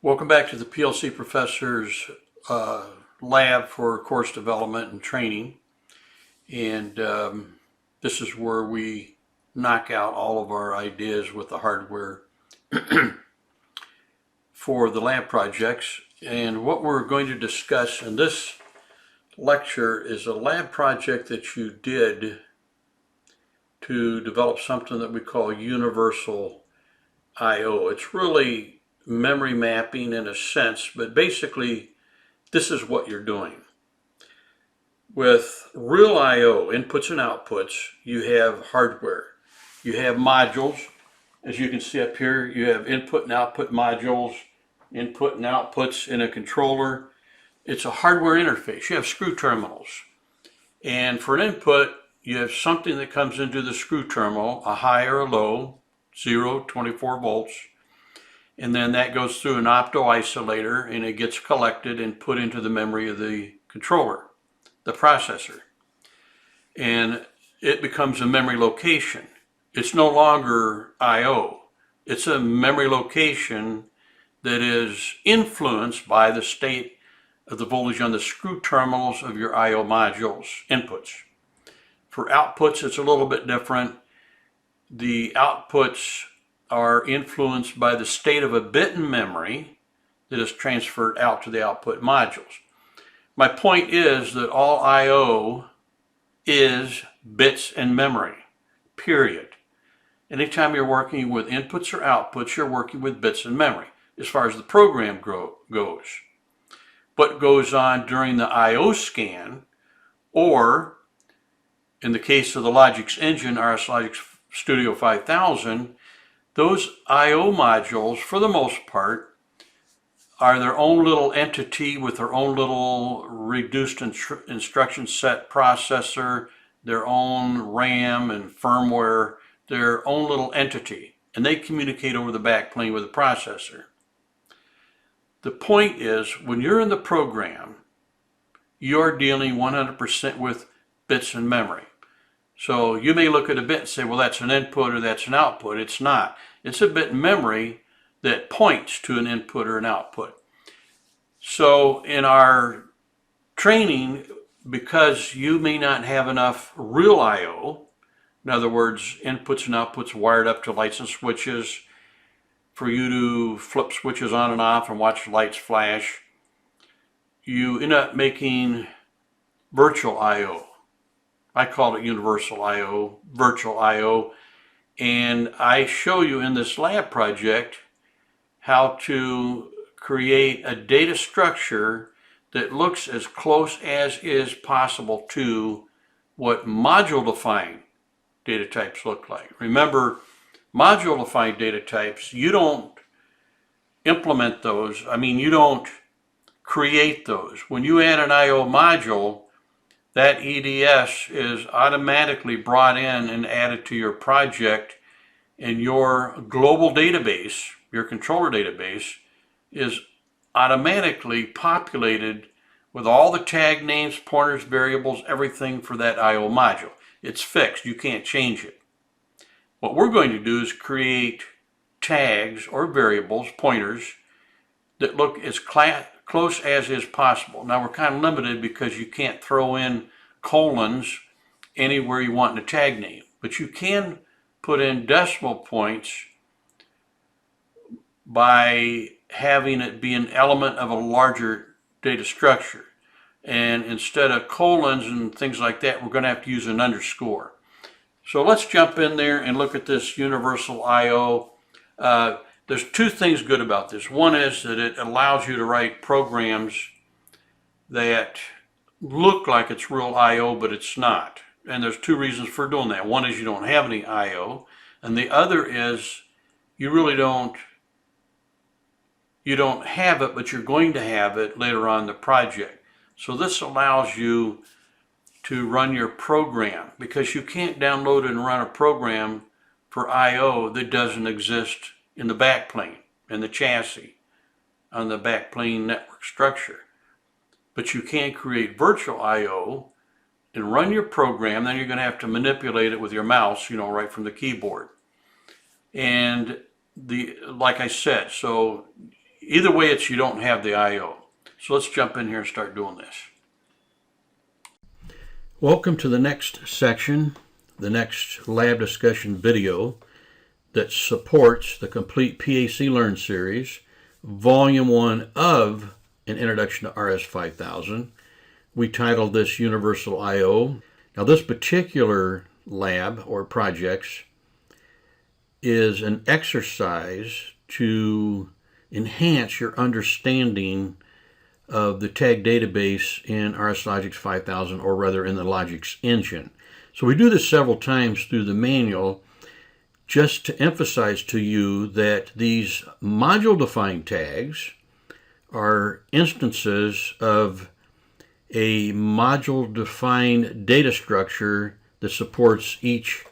Welcome back to the PLC Professor's lab for course development and training. And this is where we knock out all of our ideas with the hardware for the lab projects. And what we're going to discuss in this lecture is a lab project that you did to develop something that we call universal I/O. It's really memory mapping in a sense, but basically this is what you're doing. With real I/O, inputs and outputs, you have hardware. You have modules. As you can see up here, you have input and output modules, input and outputs in a controller. It's a hardware interface. You have screw terminals. And for an input, you have something that comes into the screw terminal, a high or a low, 0, 24 volts. And then that goes through an opto-isolator and it gets collected and put into the memory of the controller, the processor. And it becomes a memory location. It's no longer I/O. It's a memory location that is influenced by the state of the voltage on the screw terminals of your I/O modules, inputs. For outputs, it's a little bit different. The outputs are influenced by the state of a bit in memory that is transferred out to the output modules. My point is that all I/O is bits in memory, period. Anytime you're working with inputs or outputs, you're working with bits in memory as far as the program goes. What goes on during the I/O scan, or in the case of the Logix engine, RSLogix Studio5000, those I/O modules, for the most part, are their own little entity with their own little reduced instruction set processor, their own RAM and firmware, their own little entity, and they communicate over the backplane with the processor. The point is, when you're in the program, you're dealing 100% with bits in memory. So you may look at a bit and say, well, that's an input or that's an output. It's not. It's a bit in memory that points to an input or an output. So in our training, because you may not have enough real I/O, in other words, inputs and outputs wired up to lights and switches, for you to flip switches on and off and watch lights flash, you end up making virtual I/O. I call it universal I/O, virtual I/O, and I show you in this lab project how to create a data structure that looks as close as is possible to what module-defined data types look like. Remember, module-defined data types, you don't implement those. You don't create those. When you add an I/O module, that EDS is automatically brought in and added to your project, and your global database, your controller database, is automatically populated with all the tag names, pointers, variables, everything for that I/O module. It's fixed. You can't change it. What we're going to do is create tags or variables, pointers, that look as close as is possible. Now we're kind of limited because you can't throw in colons anywhere you want in a tag name, but you can put in decimal points by having it be an element of a larger data structure. And instead of colons and things like that, we're going to have to use an underscore. So let's jump in there and look at this universal I/O. There's two things good about this. One is that it allows you to write programs that look like it's real I/O, but it's not. And there's two reasons for doing that. One is you don't have any I/O, and the other is you really don't have it, but you're going to have it later on in the project. So this allows you to run your program, because you can't download and run a program for I/O that doesn't exist in the backplane, in the chassis, on the backplane network structure. But you can create virtual I/O and run your program. Then you're going to have to manipulate it with your mouse, right from the keyboard. And like I said, so Either way, it's you don't have the I/O. So let's jump in here and start doing this. Welcome to the next section, the next lab discussion video that supports the complete PAC Learn series, Volume 1 of An Introduction to RS5000. We titled this Universal I/O. Now this particular lab or projects is an exercise to enhance your understanding of the tag database in RSLogix 5000, or rather in the Logix engine. So we do this several times through the manual just to emphasize to you that these module-defined tags are instances of a module-defined data structure that supports each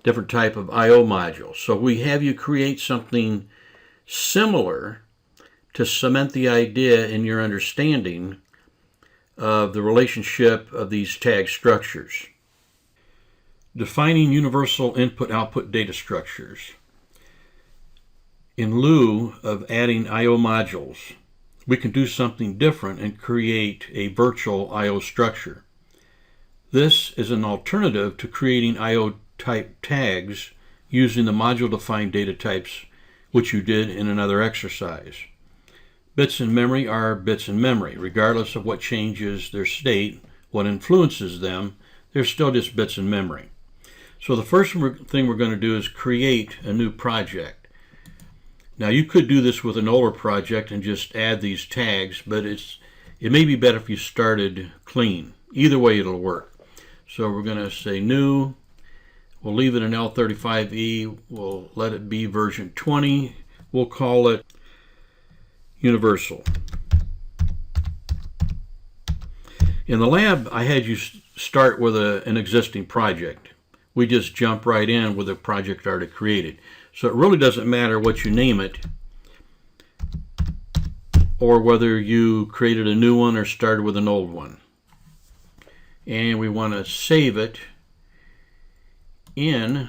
different type of I/O module. So we have you create something similar to cement the idea in your understanding of the relationship of these tag structures. Defining universal input-output data structures. In lieu of adding I/O modules, we can do something different and create a virtual I/O structure. This is an alternative to creating I/O type tags using the module-defined data types, which you did in another exercise. Bits in memory are bits in memory. Regardless of what changes their state, what influences them, they're still just bits in memory. So the first thing we're going to do is create a new project. Now you could do this with an older project and just add these tags, but it may be better if you started clean. Either way it'll work. So we're going to say new. We'll leave it in L35E. We'll let it be version 20. We'll call it Universal. In the lab, I had you start with an existing project. We just jump right in with a project already created. So it really doesn't matter what you name it, or whether you created a new one or started with an old one. And we want to save it in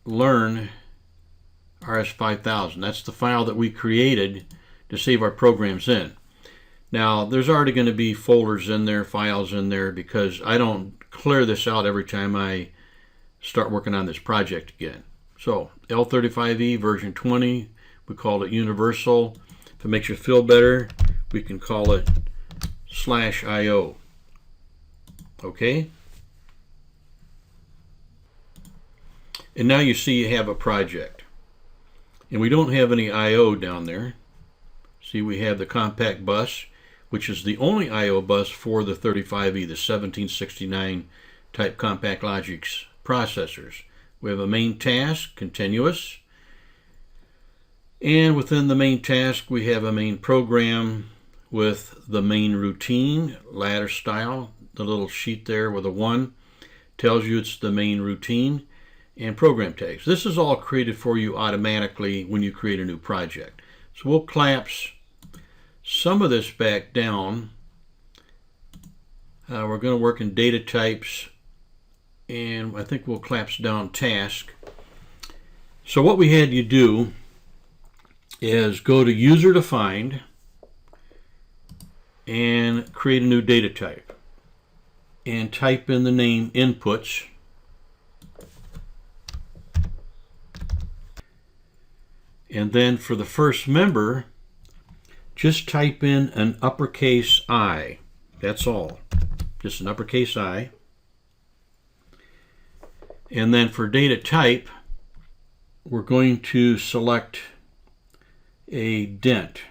Learn RS5000. That's the file that we created to save our programs in. Now there's already going to be folders in there, files in there, because I don't clear this out every time I start working on this project again. So L35E version 20, we call it Universal. If it makes you feel better, we can call it /IO. Okay? And now you see you have a project. And we don't have any I/O down there. See, we have the compact bus, which is the only I/O bus for the 35E, the 1769 type compact Logix processors. We have a main task, continuous. And within the main task, we have a main program with the main routine, ladder style. The little sheet there with a 1 tells you it's the main routine, and program tags. This is all created for you automatically when you create a new project. So we'll collapse some of this back down. We're going to work in data types, and I think we'll collapse down task. So what we had you do is go to user defined and create a new data type, and type in the name inputs, and then for the first member just type in an uppercase I. That's all, just an uppercase I. And then for data type, we're going to select a dent.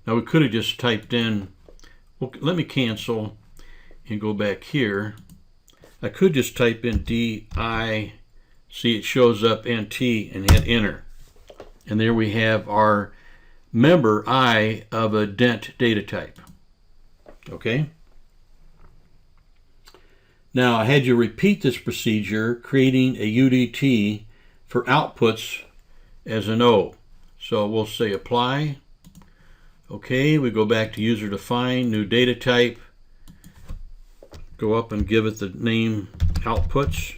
Now we could have just typed in, well, let me cancel and go back here. I could just type in DI, see it shows up NT, and hit enter. And there we have our member I of a dent data type. Okay? Now I had you repeat this procedure, creating a UDT for outputs as an O. So we'll say apply. Okay, we go back to user define, new data type, go up and give it the name outputs,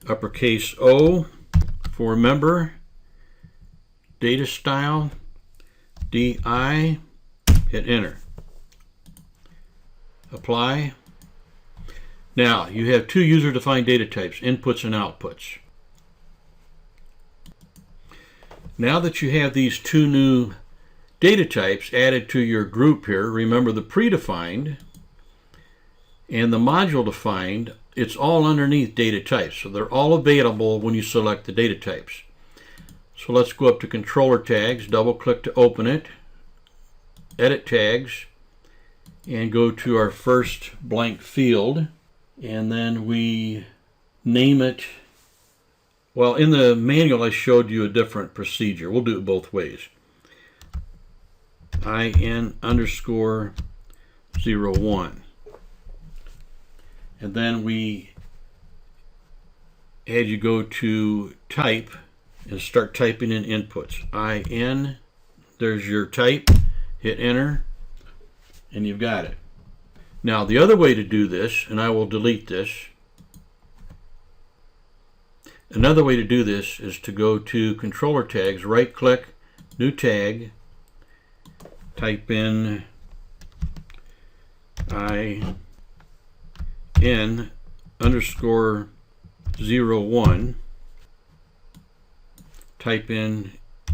uppercase O for member, data style, DI, hit enter. Apply. Now you have two user defined data types, inputs and outputs. Now that you have these two new data types added to your group here, remember the predefined and the module defined, it's all underneath data types. So they're all available when you select the data types. So let's go up to controller tags, double click to open it, edit tags, and go to our first blank field, and then we name it. Well, in the manual I showed you a different procedure. We'll do it both ways. IN_01. And then we had you go to type and start typing in inputs. IN, there's your type, hit enter, and you've got it. Now the other way to do this, and I will delete this, another way to do this is to go to controller tags, right click, new tag, type in IN_01, type in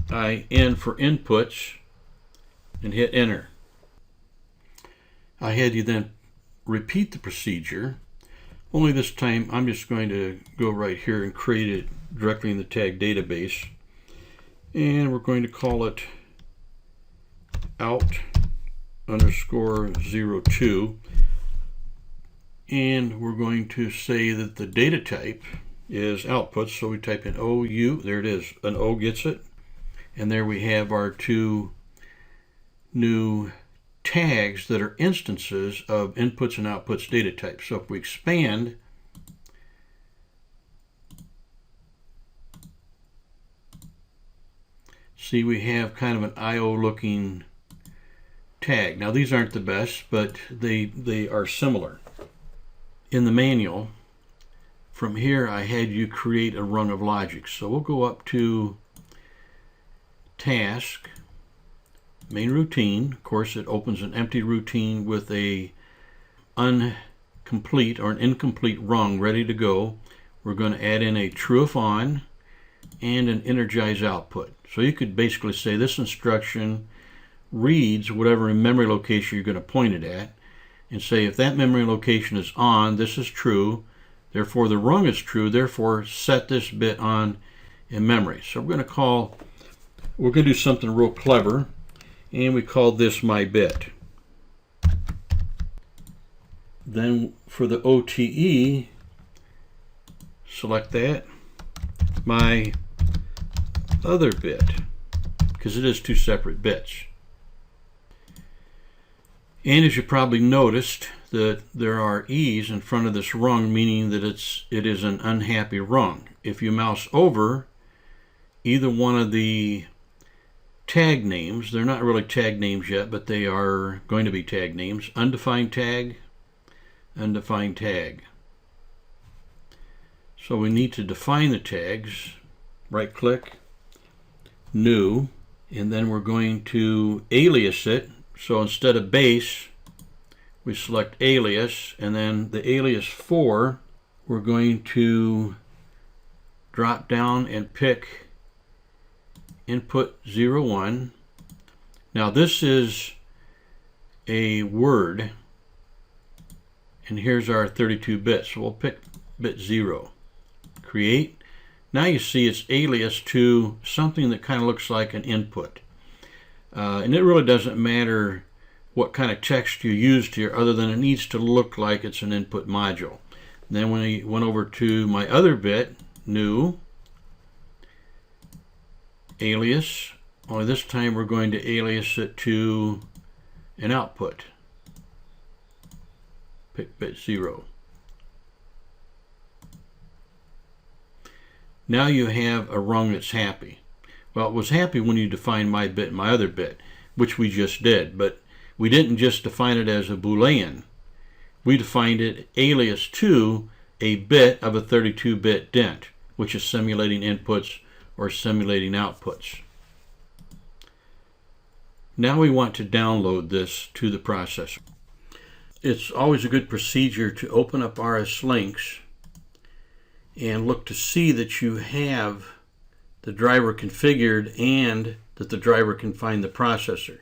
IN for inputs, and hit enter. I had you then repeat the procedure, only this time I'm just going to go right here and create it directly in the tag database, and we're going to call it out_02, and we're going to say that the data type is outputs, so we type in OU, there it is, an O gets it, and there we have our two new tags that are instances of inputs and outputs data types. So if we expand, see we have kind of an IO looking tag. Now these aren't the best, but they are similar. In the manual, from here I had you create a rung of logic. So we'll go up to task, main routine. Of course it opens an empty routine with a incomplete or an incomplete rung ready to go. We're going to add in a true if on and an energize output. So you could basically say this instruction reads whatever memory location you're going to point it at, and say if that memory location is on, this is true, therefore the rung is true, therefore set this bit on in memory. So we're going to do something real clever, and we call this my bit. Then for the OTE, select that, my other bit, because it is two separate bits. And as you probably noticed, that there are E's in front of this rung, meaning that it is an unhappy rung. If you mouse over either one of the tag names, they're not really tag names yet, but they are going to be tag names, undefined tag, undefined tag. So we need to define the tags, right click, new, and then we're going to alias it. So instead of base, we select alias, and then the alias for, we're going to drop down and pick input 01. Now this is a word, and here's our 32 bits. So we'll pick bit 0. Create. Now you see it's alias to something that kind of looks like an input. And it really doesn't matter what kind of text you used here, other than it needs to look like it's an input module. And then when I went over to my other bit, new, alias, only this time we're going to alias it to an output. Pick bit 0. Now you have a rung that's happy. Well, it was happy when you defined my bit and my other bit. which we just did, but we didn't just define it as a Boolean. We defined it alias to a bit of a 32-bit dent, which is simulating inputs or simulating outputs. Now we want to download this to the processor. It's always a good procedure to open up RSLogix and look to see that you have the driver configured and that the driver can find the processor.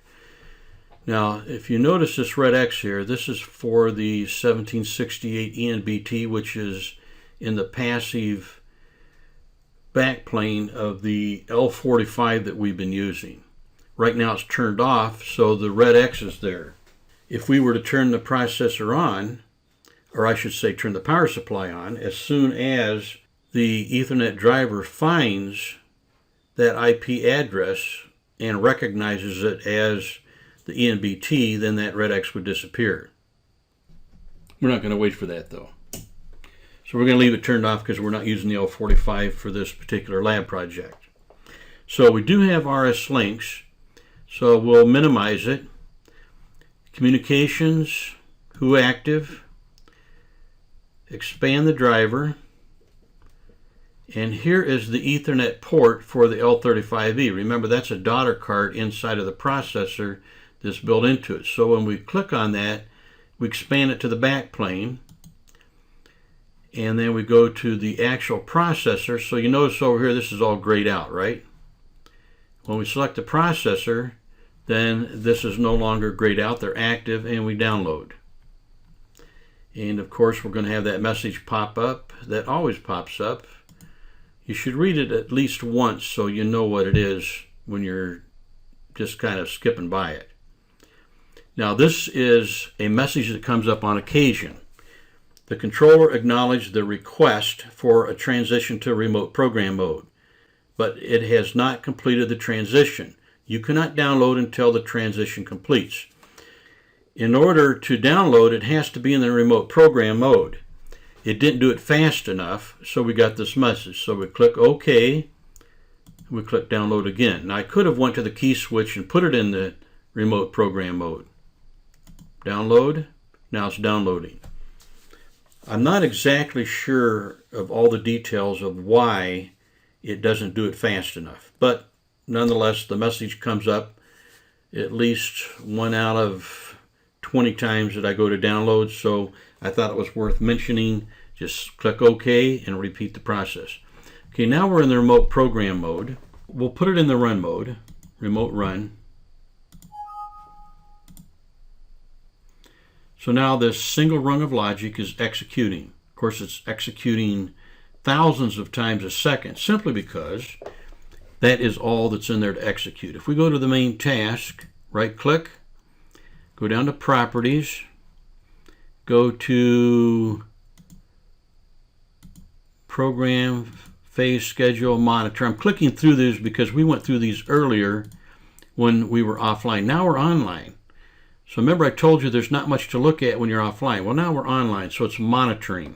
Now, if you notice this red X here, this is for the 1768 ENBT, which is in the passive backplane of the L45 that we've been using. Right now it's turned off, so the red X is there. If we were to turn the processor on, or I should say turn the power supply on, as soon as the Ethernet driver finds that IP address and recognizes it as the ENBT, then that red X would disappear. We're not going to wait for that though. So we're going to leave it turned off because we're not using the L45 for this particular lab project. So we do have RSLogix, so we'll minimize it. Communications, who active, expand the driver, and here is the Ethernet port for the L35E. Remember, that's a daughter card inside of the processor that's built into it. So when we click on that, we expand it to the back plane, and then we go to the actual processor. So you notice over here, this is all grayed out, right? When we select the processor, then this is no longer grayed out. They're active, and we download. And of course, we're going to have that message pop up that always pops up. You should read it at least once so you know what it is when you're just kind of skipping by it. Now, this is a message that comes up on occasion. The controller acknowledged the request for a transition to remote program mode, but it has not completed the transition. You cannot download until the transition completes. In order to download, it has to be in the remote program mode. It didn't do it fast enough, so we got this message. So we click OK, we click download again. Now I could have went to the key switch and put it in the remote program mode. Download, now it's downloading. I'm not exactly sure of all the details of why it doesn't do it fast enough, but nonetheless the message comes up at least 1 out of 20 times that I go to download, so I thought it was worth mentioning. Just click OK and repeat the process. Okay, now we're in the remote program mode. We'll put it in the run mode, remote run. So now this single run of logic is executing. Of course, it's executing thousands of times a second simply because that is all that's in there to execute. If we go to the main task, right click, go down to properties, go to program, phase, schedule, monitor. I'm clicking through these because we went through these earlier when we were offline. Now we're online. So remember I told you there's not much to look at when you're offline. Well, now we're online, so it's monitoring.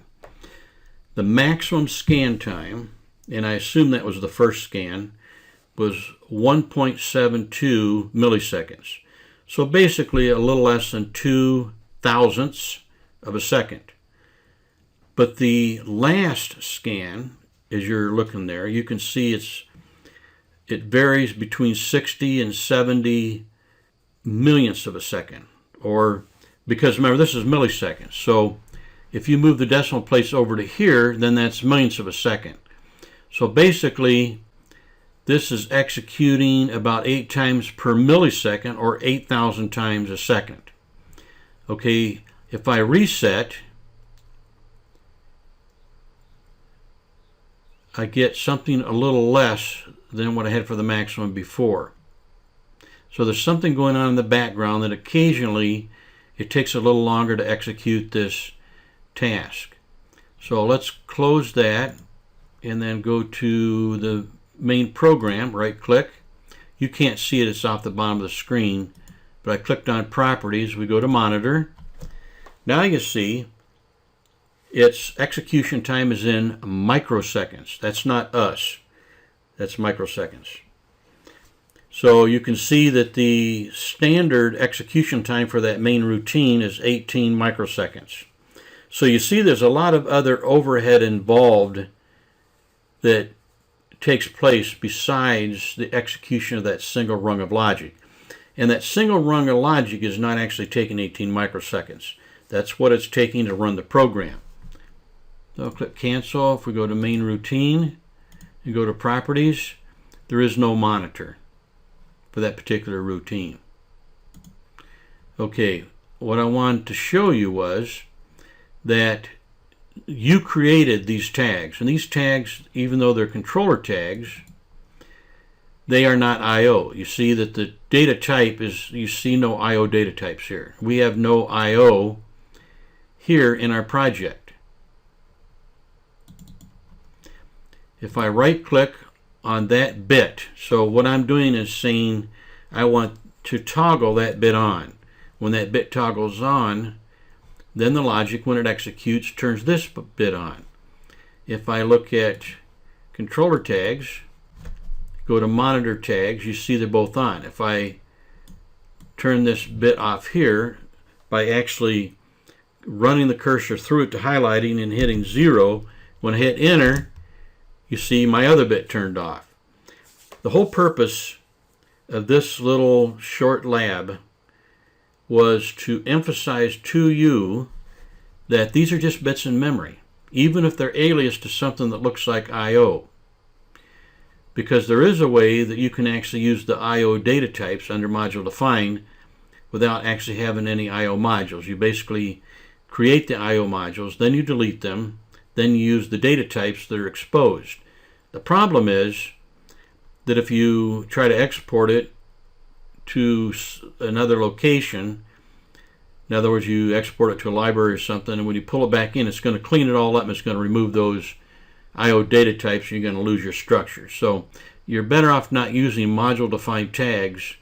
The maximum scan time, and I assume that was the first scan, was 1.72 milliseconds. So basically a little less than 2 thousandths of a second. But the last scan, as you're looking there, you can see it varies between 60 and 70 millionths of a second. Or, because remember, this is milliseconds. So if you move the decimal place over to here, then that's millionths of a second. So basically, this is executing about 8 times per millisecond, or 8,000 times a second. Okay, if I reset, I get something a little less than what I had for the maximum before. So there's something going on in the background that occasionally it takes a little longer to execute this task. So let's close that and then go to the main program, right click. You can't see it, it's off the bottom of the screen, but I clicked on properties, we go to monitor. Now you can see its execution time is in microseconds. That's not us, that's microseconds. So you can see that the standard execution time for that main routine is 18 microseconds. So you see there's a lot of other overhead involved that takes place besides the execution of that single rung of logic. And that single rung of logic is not actually taking 18 microseconds. That's what it's taking to run the program. So I'll click cancel. If we go to main routine and go to properties, there is no monitor for that particular routine. Okay, what I wanted to show you was that you created these tags, and these tags, even though they're controller tags, they are not I/O. You see that the data type is, you see no I/O data types here. We have no I/O here in our project. If I right click on that bit, so what I'm doing is saying I want to toggle that bit on. When that bit toggles on, then the logic, when it executes, turns this bit on. If I look at controller tags, go to monitor tags, you see they're both on. If I turn this bit off here by actually running the cursor through it to highlighting and hitting 0, when I hit enter, you see my other bit turned off. The whole purpose of this little short lab was to emphasize to you that these are just bits in memory, even if they're aliased to something that looks like I/O. Because there is a way that you can actually use the I/O data types under module define without actually having any I/O modules. You basically create the I/O modules, then you delete them, then you use the data types that are exposed. The problem is that if you try to export it to another location, in other words, you export it to a library or something, and when you pull it back in, it's going to clean it all up and it's going to remove those I/O data types, and you're going to lose your structure. So you're better off not using module defined tags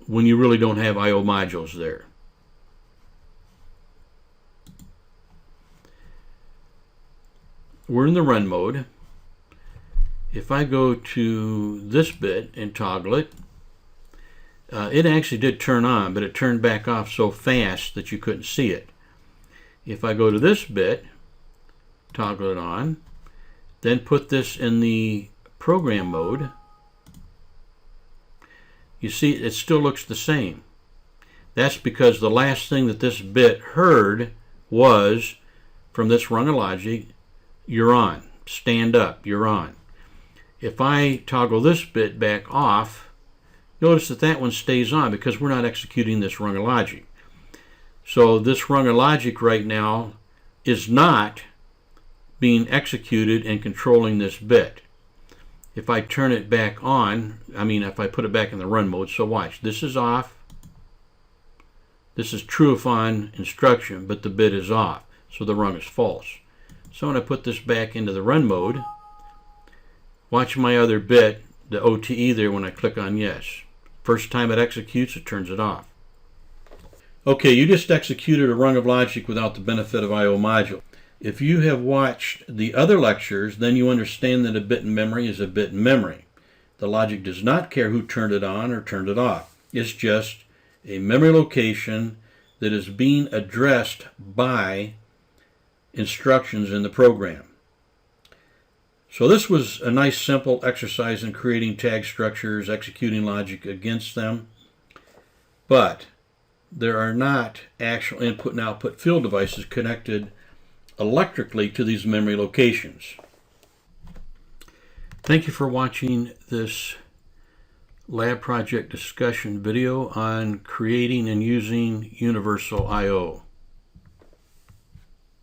when you really don't have I/O modules there. We're in the run mode. If I go to this bit and toggle it, it actually did turn on, but it turned back off so fast that you couldn't see it. If I go to this bit, toggle it on, then put this in the program mode, you see it still looks the same. That's because the last thing that this bit heard was, from this rung of logic, you're on. Stand up, you're on. If I toggle this bit back off, notice that that one stays on because we're not executing this rung of logic. So this rung of logic right now is not being executed and controlling this bit. If I turn it back on, if I put it back in the run mode, so watch, this is off. This is true if on instruction, but the bit is off, so the rung is false. So when I put this back into the run mode, watch my other bit, the OTE there, when I click on yes. First time it executes, it turns it off. Okay, you just executed a rung of logic without the benefit of I/O module. If you have watched the other lectures, then you understand that a bit in memory is a bit in memory. The logic does not care who turned it on or turned it off. It's just a memory location that is being addressed by instructions in the program. So this was a nice simple exercise in creating tag structures, executing logic against them, but there are not actual input and output field devices connected electrically to these memory locations. Thank you for watching this lab project discussion video on creating and using universal I/O.